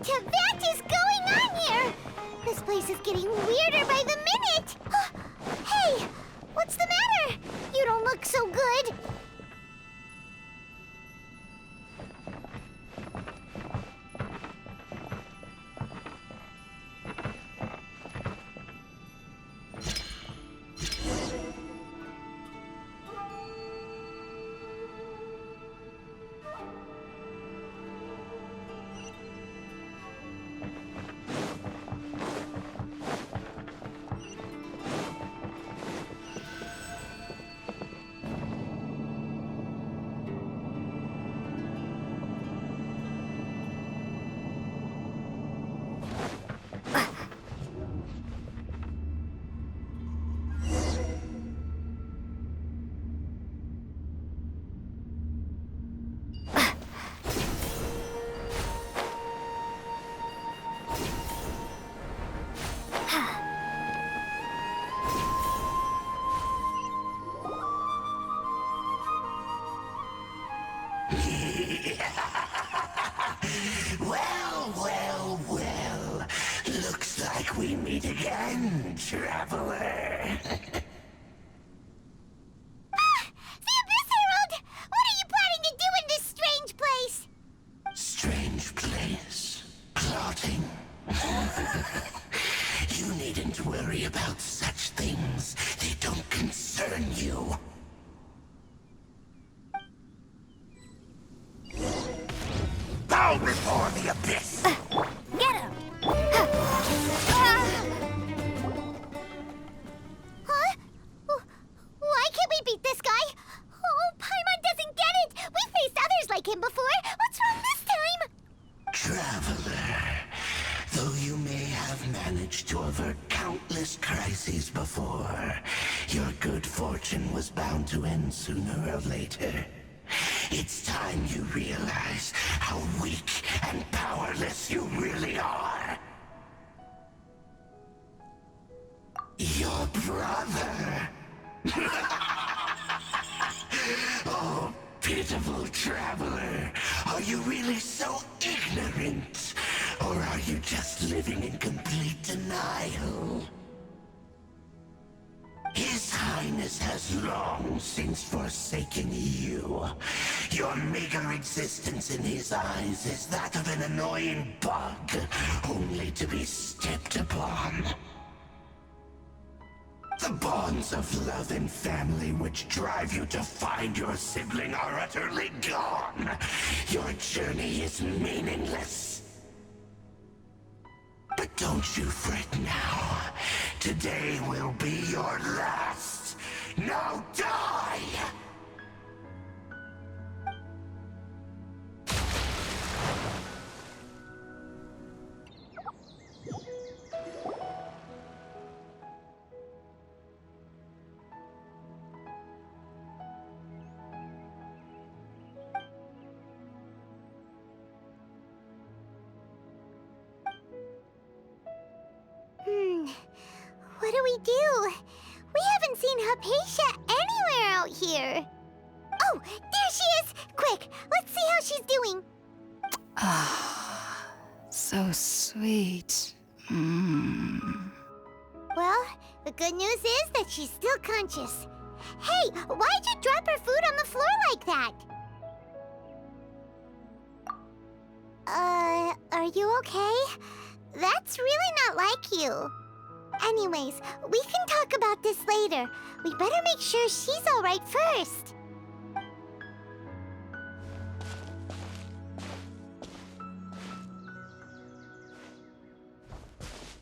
into that is going on here? This place is getting weirder by the minute. Hey, what's the matter? You don't look so good. Well. Looks like we meet again, traveler. The Abyss Herald! What are you planning to do in this strange place? Strange place. Plotting. You needn't worry about such things. They don't concern you. Bow before the abyss! Get him! Huh? Why can't we beat this guy? Oh, Paimon doesn't get it! We faced others like him before! What's wrong this time? Traveler, though you may have managed to avert countless crises before, your good fortune was bound to end sooner or later. It's time you realize how weak and powerless you really are. Your brother. Oh, pitiful traveler. Are you really so ignorant? Or are you just living in complete denial? His Highness has long since forsaken you. Your meager existence in his eyes is that of an annoying bug, only to be stepped upon. The bonds of love and family which drive you to find your sibling are utterly gone. Your journey is meaningless. But don't you fret now. Today will be your last. Now die! What do we do? We haven't seen Hypatia anywhere out here. Oh, there she is! Quick, let's see how she's doing. Ah, so sweet. Well, the good news is that she's still conscious. Hey, why'd you drop her food on the floor like that? Are you okay? That's really not like you. Anyways, we can talk about this later. We better make sure she's all right first.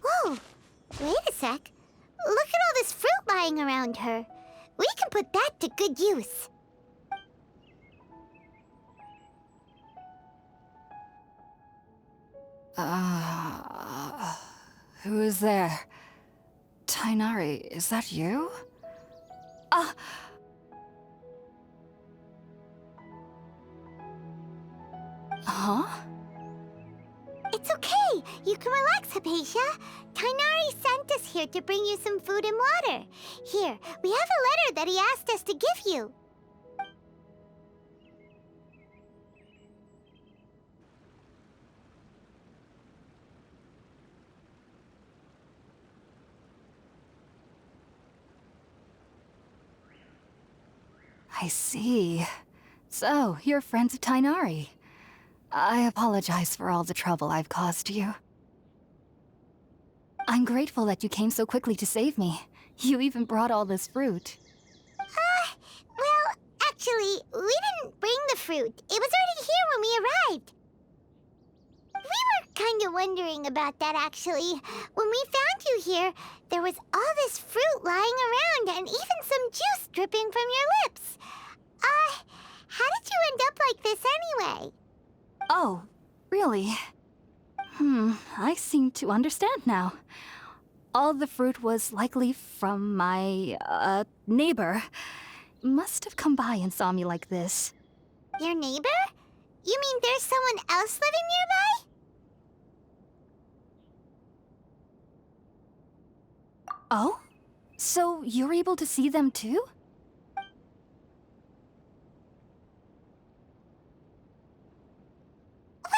Whoa, wait a sec. Look at all this fruit lying around her. We can put that to good use. Who is there? Tainari, is that you? Huh? It's okay. You can relax, Hypatia. Tainari sent us here to bring you some food and water. Here, we have a letter that he asked us to give you. I see. So, you're friends of Tainari. I apologize for all the trouble I've caused you. I'm grateful that you came so quickly to save me. You even brought all this fruit. Well, actually, we didn't bring the fruit. It was already here when we arrived. We were kind of wondering about that, actually. When we found you here, there was all this fruit lying around and even some juice dripping from your lips. How did you end up like this anyway? Oh, really? I seem to understand now. All the fruit was likely from my, neighbor. Must have come by and saw me like this. Your neighbor? You mean there's someone else living nearby? Oh? So you're able to see them too?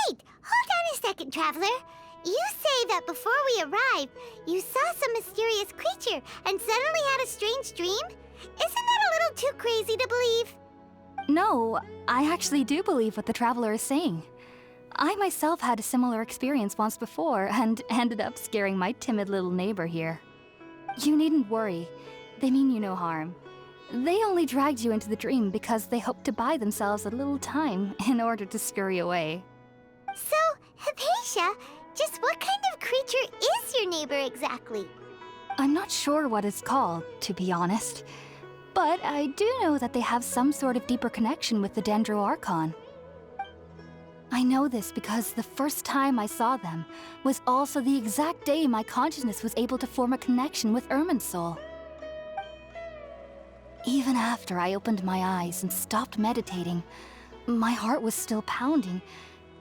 Wait, hold on a second, Traveler. You say that before we arrived, you saw some mysterious creature and suddenly had a strange dream? Isn't that a little too crazy to believe? No, I actually do believe what the Traveler is saying. I myself had a similar experience once before and ended up scaring my timid little neighbor here. You needn't worry. They mean you no harm. They only dragged you into the dream because they hoped to buy themselves a little time in order to scurry away. So, Hypatia, just what kind of creature is your neighbor exactly? I'm not sure what it's called, to be honest. But I do know that they have some sort of deeper connection with the Dendro Archon. I know this because the first time I saw them was also the exact day my consciousness was able to form a connection with Irminsul. Even after I opened my eyes and stopped meditating, my heart was still pounding,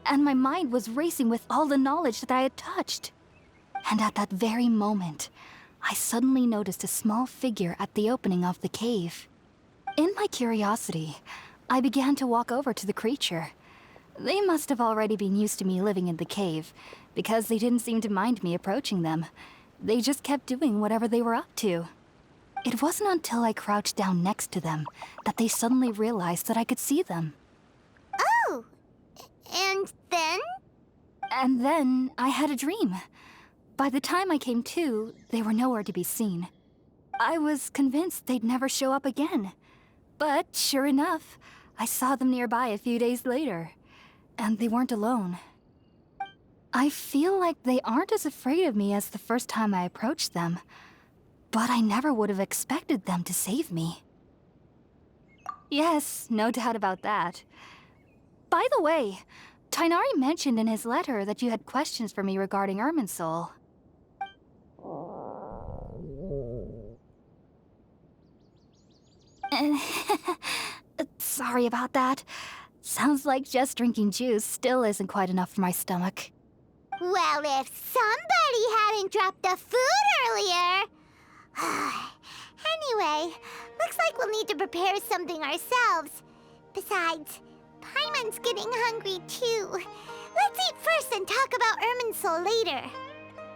and my mind was racing with all the knowledge that I had touched. And at that very moment, I suddenly noticed a small figure at the opening of the cave. In my curiosity, I began to walk over to the creature. They must have already been used to me living in the cave, because they didn't seem to mind me approaching them. They just kept doing whatever they were up to. It wasn't until I crouched down next to them that they suddenly realized that I could see them. Oh! And then? And then I had a dream. By the time I came to, they were nowhere to be seen. I was convinced they'd never show up again. But sure enough, I saw them nearby a few days later. And they weren't alone. I feel like they aren't as afraid of me as the first time I approached them. But I never would have expected them to save me. Yes, no doubt about that. By the way, Tainari mentioned in his letter that you had questions for me regarding Irminsul. Sorry about that. Sounds like just drinking juice still isn't quite enough for my stomach. Well, if somebody hadn't dropped the food earlier... Anyway, looks like we'll need to prepare something ourselves. Besides, Paimon's getting hungry too. Let's eat first and talk about Irminsul later.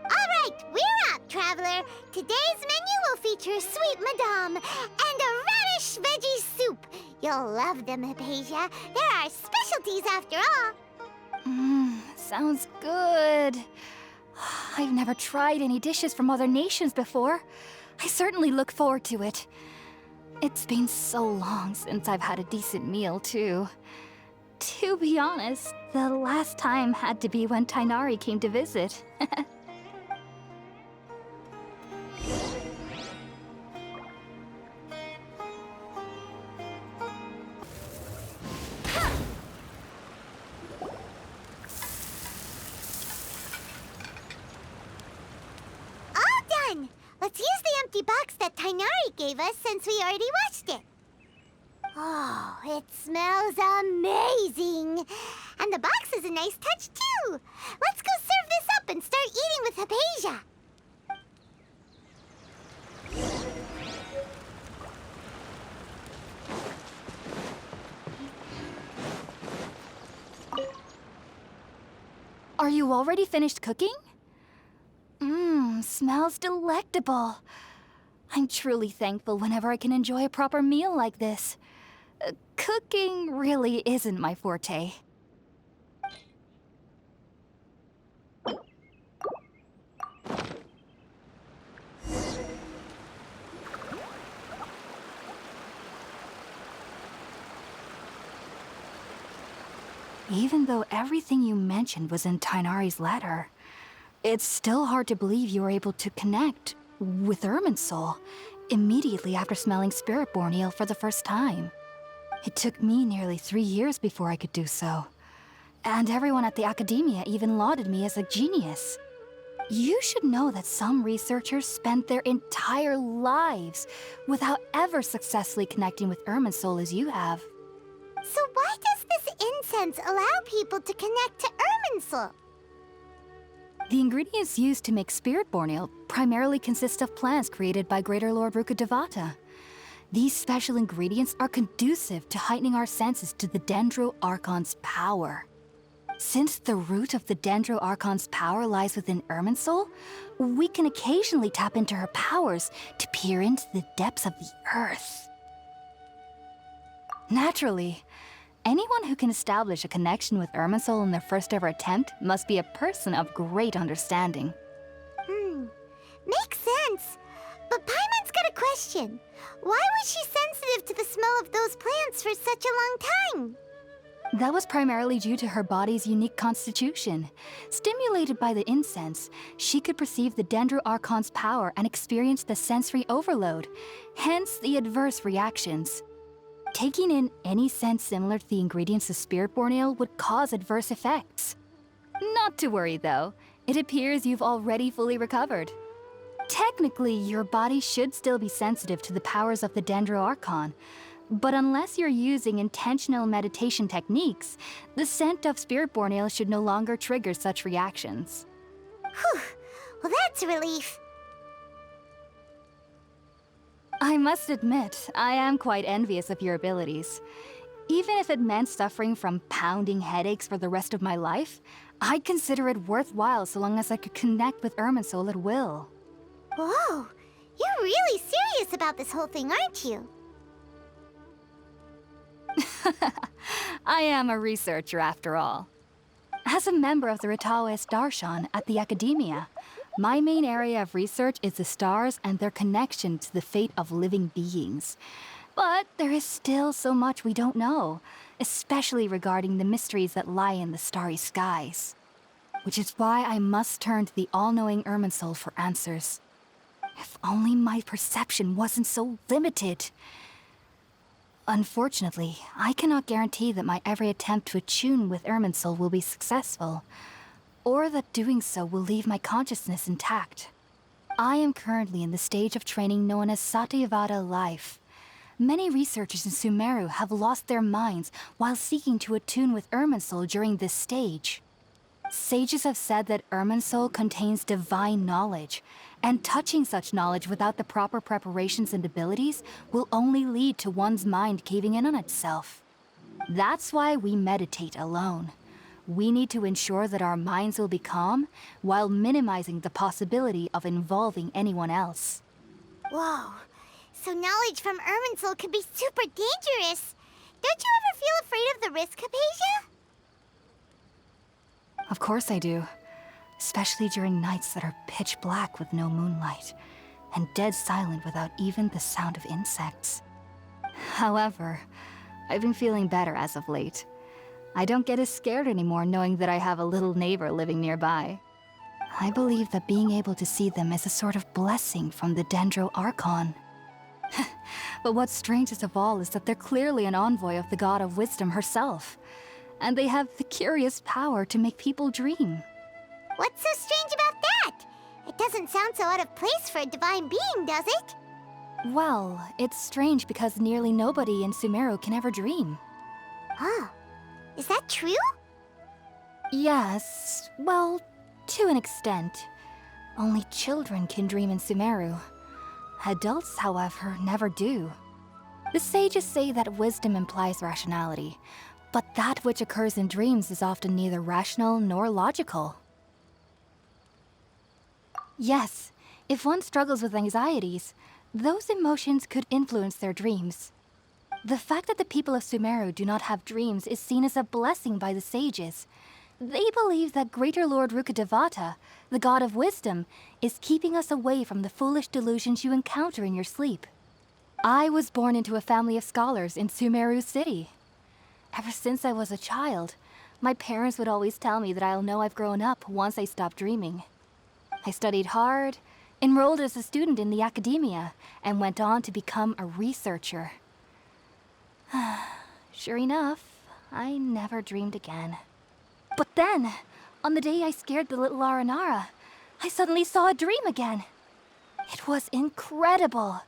Alright, we're up, Traveler. Today's menu will feature Sweet Madame and a radish veggie soup. You'll love them, Hypatia. They're our specialties after all. Sounds good. I've never tried any dishes from other nations before. I certainly look forward to it. It's been so long since I've had a decent meal, too. To be honest, the last time had to be when Tainari came to visit. Let's use the empty box that Tainari gave us since we already watched it. Oh, it smells amazing. And the box is a nice touch, too. Let's go serve this up and start eating with Hypatia. Are you already finished cooking? Smells delectable. I'm truly thankful whenever I can enjoy a proper meal like this. Cooking really isn't my forte. Even though everything you mentioned was in Tainari's letter, it's still hard to believe you were able to connect with Irminsul immediately after smelling Spiritborn eel for the first time. It took me nearly 3 years before I could do so. And everyone at the academia even lauded me as a genius. You should know that some researchers spend their entire lives without ever successfully connecting with Irminsul as you have. So why does this incense allow people to connect to Irminsul? The ingredients used to make Spiritborn ale primarily consist of plants created by Greater Lord Rukkhadevata. These special ingredients are conducive to heightening our senses to the Dendro Archon's power. Since the root of the Dendro Archon's power lies within Irminsul, we can occasionally tap into her powers to peer into the depths of the earth. Naturally, anyone who can establish a connection with Irminsul in their first ever attempt must be a person of great understanding. Makes sense. But Paimon's got a question. Why was she sensitive to the smell of those plants for such a long time? That was primarily due to her body's unique constitution. Stimulated by the incense, she could perceive the Dendro Archon's power and experience the sensory overload, hence the adverse reactions. Taking in any scent similar to the ingredients of Spiritborn ale would cause adverse effects. Not to worry though, it appears you've already fully recovered. Technically, your body should still be sensitive to the powers of the Dendro Archon, but unless you're using intentional meditation techniques, the scent of Spiritborn ale should no longer trigger such reactions. Whew. Well, that's a relief. I must admit, I am quite envious of your abilities. Even if it meant suffering from pounding headaches for the rest of my life, I'd consider it worthwhile so long as I could connect with Irminsul at will. Whoa, you're really serious about this whole thing, aren't you? I am a researcher after all. As a member of the Ritaoist Darshan at the Academia, my main area of research is the stars and their connection to the fate of living beings. But there is still so much we don't know, especially regarding the mysteries that lie in the starry skies. Which is why I must turn to the all-knowing Irminsul for answers. If only my perception wasn't so limited. Unfortunately, I cannot guarantee that my every attempt to attune with Irminsul will be successful, or that doing so will leave my consciousness intact. I am currently in the stage of training known as Satyavada life. Many researchers in Sumeru have lost their minds while seeking to attune with Irminsul during this stage. Sages have said that Irminsul contains divine knowledge, and touching such knowledge without the proper preparations and abilities will only lead to one's mind caving in on itself. That's why we meditate alone. We need to ensure that our minds will be calm while minimizing the possibility of involving anyone else. Whoa, so knowledge from Irminsul can be super dangerous. Don't you ever feel afraid of the risk, Hypatia? Of course I do. Especially during nights that are pitch black with no moonlight, and dead silent without even the sound of insects. However, I've been feeling better as of late. I don't get as scared anymore knowing that I have a little neighbor living nearby. I believe that being able to see them is a sort of blessing from the Dendro Archon. But what's strangest of all is that they're clearly an envoy of the God of Wisdom herself, and they have the curious power to make people dream. What's so strange about that? It doesn't sound so out of place for a divine being, does it? Well, it's strange because nearly nobody in Sumeru can ever dream. Oh, is that true? Yes, well, to an extent. Only children can dream in Sumeru. Adults, however, never do. The sages say that wisdom implies rationality, but that which occurs in dreams is often neither rational nor logical. Yes, if one struggles with anxieties, those emotions could influence their dreams. The fact that the people of Sumeru do not have dreams is seen as a blessing by the sages. They believe that Greater Lord Rukkhadevata, the god of wisdom, is keeping us away from the foolish delusions you encounter in your sleep. I was born into a family of scholars in Sumeru City. Ever since I was a child, my parents would always tell me that I'll know I've grown up once I stop dreaming. I studied hard, enrolled as a student in the academia, and went on to become a researcher. Sure enough, I never dreamed again. But then, on the day I scared the little Aranara, I suddenly saw a dream again. It was incredible.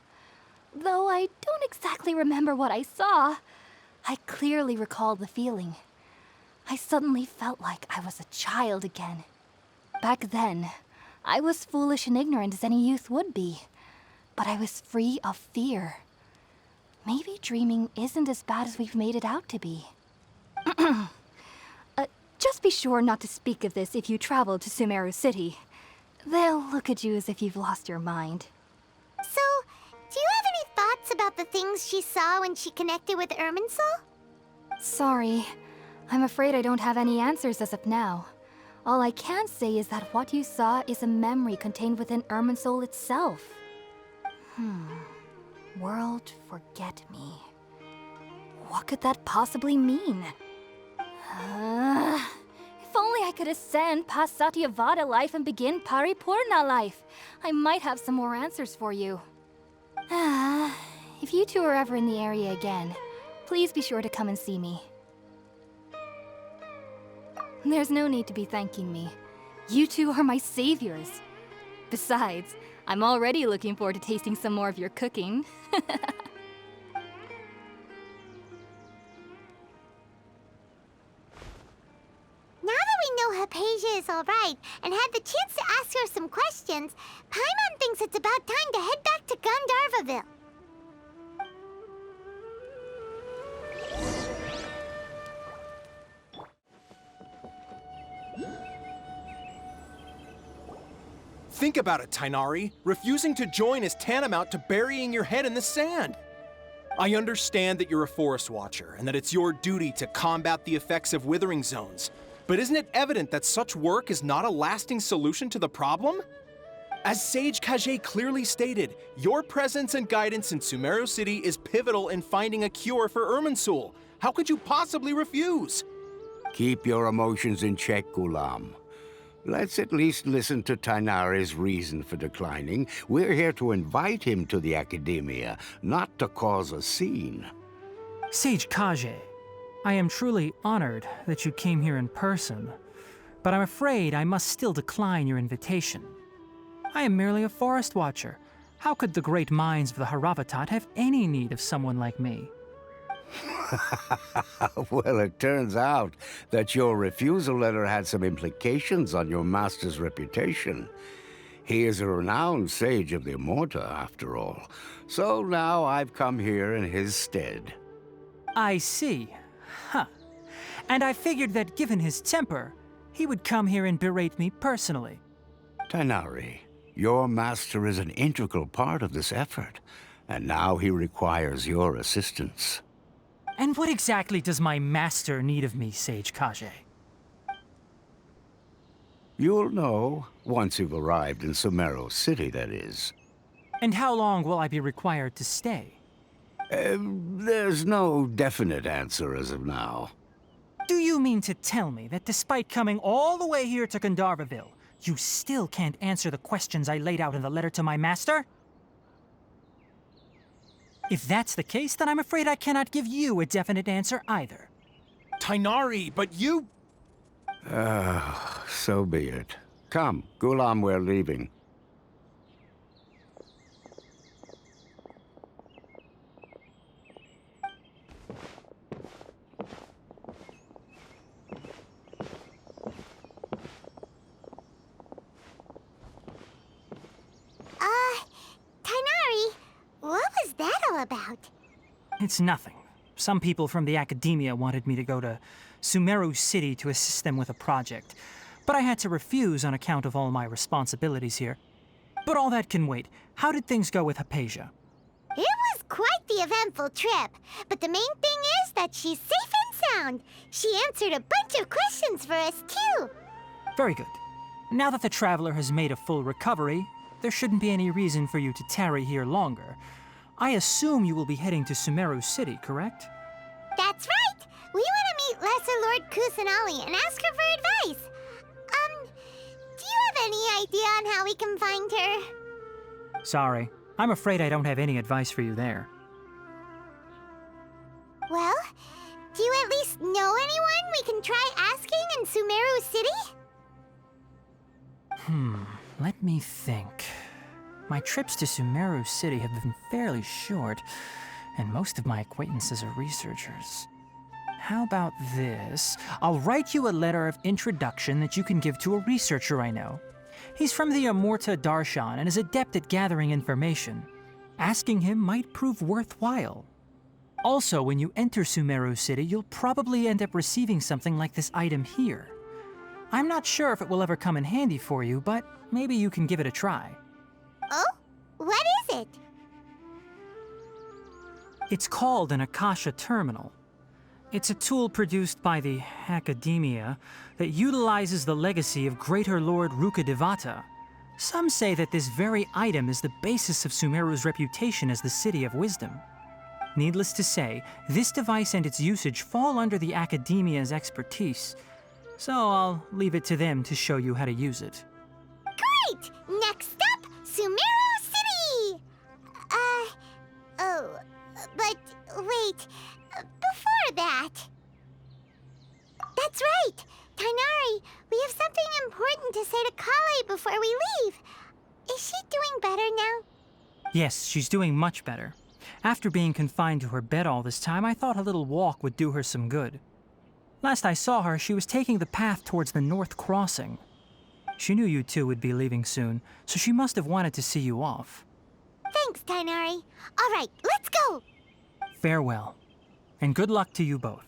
Though I don't exactly remember what I saw, I clearly recall the feeling. I suddenly felt like I was a child again. Back then, I was foolish and ignorant as any youth would be, but I was free of fear. Maybe dreaming isn't as bad as we've made it out to be. Just be sure not to speak of this if you travel to Sumeru City. They'll look at you as if you've lost your mind. So, do you have any thoughts about the things she saw when she connected with Irminsul? Sorry. I'm afraid I don't have any answers as of now. All I can say is that what you saw is a memory contained within Irminsul itself. World forget me. What could that possibly mean? If only I could ascend past Satyavada life and begin Paripurna life. I might have some more answers for you. If you two are ever in the area again, please be sure to come and see me. There's no need to be thanking me. You two are my saviors. Besides, I'm already looking forward to tasting some more of your cooking. Now that we know Hypatia is alright and had the chance to ask her some questions, Paimon thinks it's about time to head back to Gandharvaville. Think about it, Tainari. Refusing to join is tantamount to burying your head in the sand. I understand that you're a forest watcher and that it's your duty to combat the effects of withering zones. But isn't it evident that such work is not a lasting solution to the problem? As Sage Kage clearly stated, your presence and guidance in Sumeru City is pivotal in finding a cure for Irminsul. How could you possibly refuse? Keep your emotions in check, Ghulam. Let's at least listen to Tainari's reason for declining. We're here to invite him to the Academia, not to cause a scene. Sage Kage, I am truly honored that you came here in person, but I'm afraid I must still decline your invitation. I am merely a forest watcher. How could the great minds of the Haravatat have any need of someone like me? Well, it turns out that your refusal letter had some implications on your master's reputation. He is a renowned sage of the Immorta, after all. So now I've come here in his stead. I see. Huh. And I figured that given his temper, he would come here and berate me personally. Tainari, your master is an integral part of this effort, and now he requires your assistance. And what exactly does my master need of me, Sage Kage? You'll know, once you've arrived in Sumeru City, that is. And how long will I be required to stay? There's no definite answer as of now. Do you mean to tell me that despite coming all the way here to Gandharvaville, you still can't answer the questions I laid out in the letter to my master? If that's the case, then I'm afraid I cannot give you a definite answer either. Tainari, but you... So be it. Come, Ghulam, we're leaving. Tainari, what was that all about? It's nothing. Some people from the academia wanted me to go to Sumeru City to assist them with a project, but I had to refuse on account of all my responsibilities here. But all that can wait. How did things go with Hypatia? It was quite the eventful trip, but the main thing is that she's safe and sound. She answered a bunch of questions for us, too. Very good. Now that the traveler has made a full recovery, there shouldn't be any reason for you to tarry here longer. I assume you will be heading to Sumeru City, correct? That's right! We want to meet Lesser Lord Kusanali and ask her for advice. Do you have any idea on how we can find her? Sorry, I'm afraid I don't have any advice for you there. Well, do you at least know anyone we can try asking in Sumeru City? Let me think. My trips to Sumeru City have been fairly short, and most of my acquaintances are researchers. How about this? I'll write you a letter of introduction that you can give to a researcher I know. He's from the Amurta Darshan and is adept at gathering information. Asking him might prove worthwhile. Also, when you enter Sumeru City, you'll probably end up receiving something like this item here. I'm not sure if it will ever come in handy for you, but maybe you can give it a try. Oh? What is it? It's called an Akasha Terminal. It's a tool produced by the Academia that utilizes the legacy of Greater Lord Rukkhadevata. Some say that this very item is the basis of Sumeru's reputation as the City of Wisdom. Needless to say, this device and its usage fall under the Academia's expertise, so I'll leave it to them to show you how to use it. Great! Next up, Sumeru City! But wait, before that... That's right! Tainari, we have something important to say to Kale before we leave. Is she doing better now? Yes, she's doing much better. After being confined to her bed all this time, I thought a little walk would do her some good. Last I saw her, she was taking the path towards the North Crossing. She knew you two would be leaving soon, so she must have wanted to see you off. Thanks, Tainari. All right, let's go! Farewell, and good luck to you both.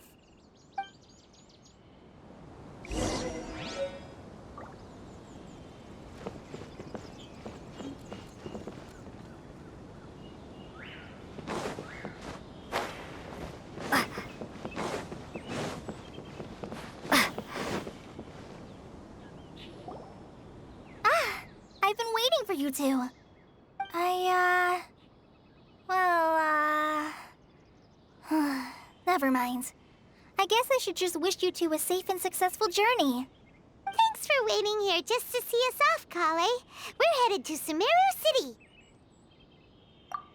I've been waiting for you two. Never mind. I guess I should just wish you two a safe and successful journey. Thanks for waiting here just to see us off, Kale. We're headed to Sumeru City.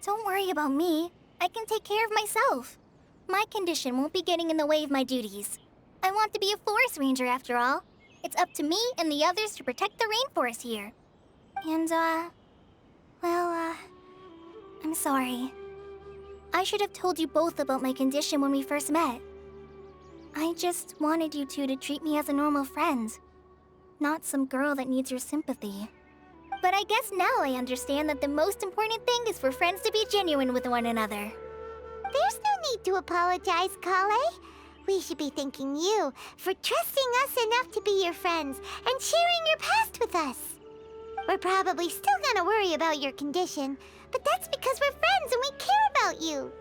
Don't worry about me. I can take care of myself. My condition won't be getting in the way of my duties. I want to be a forest ranger after all. It's up to me and the others to protect the rainforest here. And, I'm sorry. I should have told you both about my condition when we first met. I just wanted you two to treat me as a normal friend, not some girl that needs your sympathy. But I guess now I understand that the most important thing is for friends to be genuine with one another. There's no need to apologize, Kale. We should be thanking you for trusting us enough to be your friends and sharing your past with us. We're probably still gonna worry about your condition, but that's because we're friends and we care about you.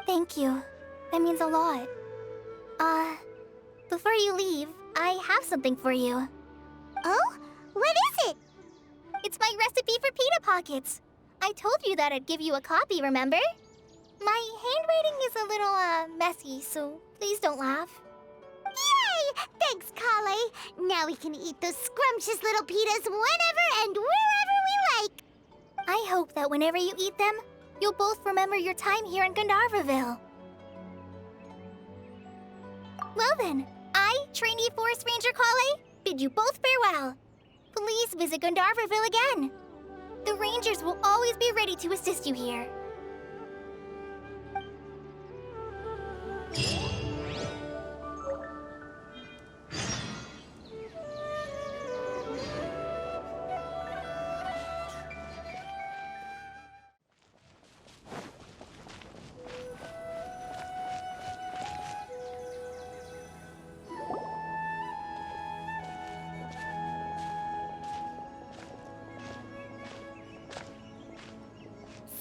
Thank you. That means a lot. Before you leave, I have something for you. Oh? What is it? It's my recipe for pita pockets. I told you that I'd give you a copy, remember? My handwriting is a little, messy, so please don't laugh. Yay! Thanks, Kale. Now we can eat those scrumptious little pitas whenever and wherever we like. I hope that whenever you eat them, you'll both remember your time here in Gandharvaville. Well then, I, trainee Forest Ranger Kale, bid you both farewell. Please visit Gandharvaville again. The Rangers will always be ready to assist you here.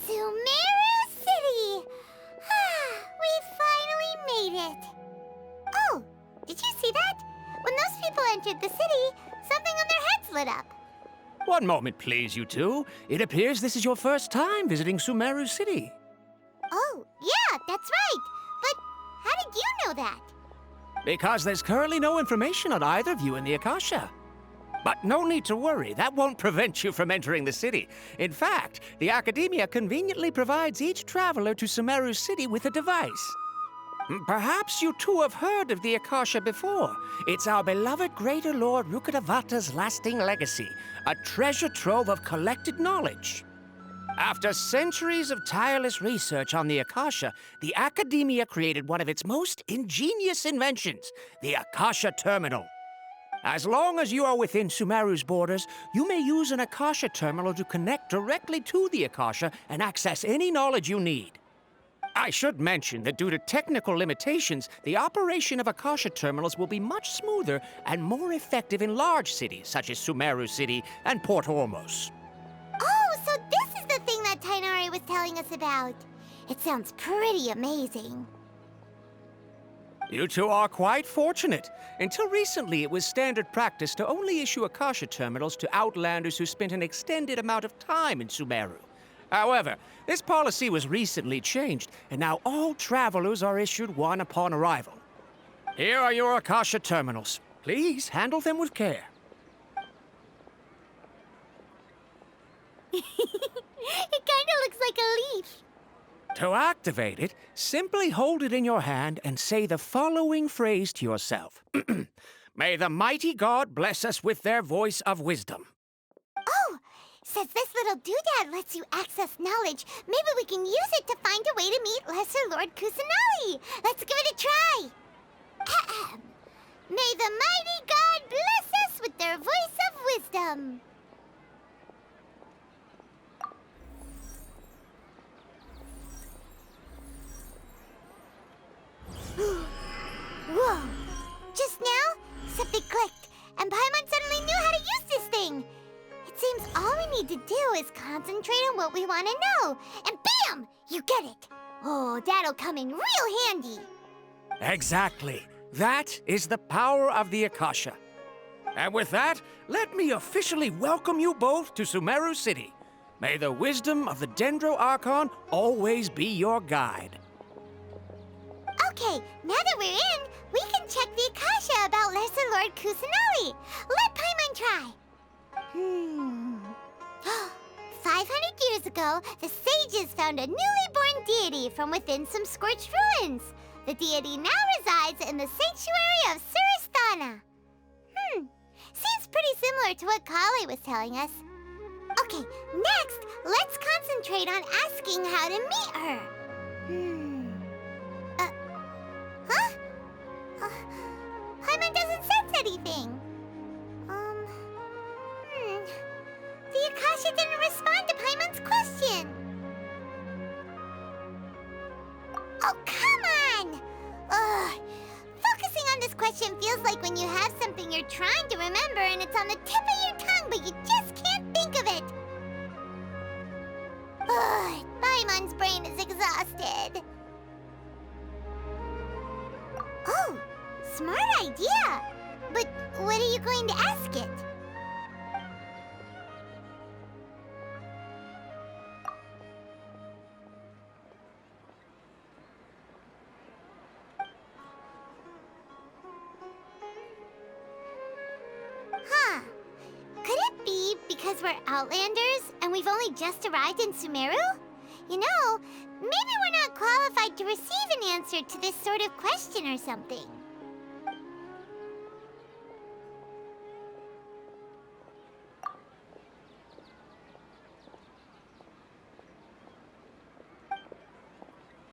Sumeru! split up. One moment, please, you two. It appears this is your first time visiting Sumeru City. Oh, yeah, that's right. But how did you know that? Because there's currently no information on either of you in the Akasha. But no need to worry, that won't prevent you from entering the city. In fact, the Academia conveniently provides each traveler to Sumeru City with a device. Perhaps you two have heard of the Akasha before. It's our beloved Greater Lord Rukkhadevata's lasting legacy, a treasure trove of collected knowledge. After centuries of tireless research on the Akasha, the Academia created one of its most ingenious inventions, the Akasha Terminal. As long as you are within Sumeru's borders, you may use an Akasha terminal to connect directly to the Akasha and access any knowledge you need. I should mention that due to technical limitations, the operation of Akasha terminals will be much smoother and more effective in large cities such as Sumeru City and Port Ormos. Oh, so this is the thing that Tainari was telling us about. It sounds pretty amazing. You two are quite fortunate. Until recently, it was standard practice to only issue Akasha terminals to outlanders who spent an extended amount of time in Sumeru. However, this policy was recently changed, and now all travelers are issued one upon arrival. Here are your Akasha terminals. Please handle them with care. It kind of looks like a leaf. To activate it, simply hold it in your hand and say the following phrase to yourself. May the mighty God bless us with their voice of wisdom. Oh, since this little doodad lets you access knowledge, maybe we can use it to find a way to meet Lesser Lord Kusanali. Let's give it a try. Ahem. May the mighty God bless us with their voice of wisdom. Whoa! Just now, something clicked, and Paimon suddenly knew how to use this thing. It seems all we need to do is concentrate on what we want to know, and bam! You get it. Oh, that'll come in real handy. Exactly. That is the power of the Akasha. And with that, let me officially welcome you both to Sumeru City. May the wisdom of the Dendro Archon always be your guide. Okay, now that we're in, we can check the Akasha about Lesser Lord Kusanali. Let Paimon try. 500 years ago, the sages found a newly born deity from within some scorched ruins. The deity now resides in the sanctuary of Suristana. Seems pretty similar to what Kali was telling us. Okay, next, let's concentrate on asking how to meet her. Paimon doesn't sense anything. The Akasha didn't respond to Paimon's question. Oh, come on! Ugh. Focusing on this question feels like when you have something you're trying to remember and it's on the tip of your tongue, but you just can't think of it. Ugh, Paimon's brain is exhausted. Oh, smart idea! But what are you going to ask it? Huh. Could it be because we're Outlanders and we've only just arrived in Sumeru? You know, maybe we're not qualified to receive an answer to this sort of question or something.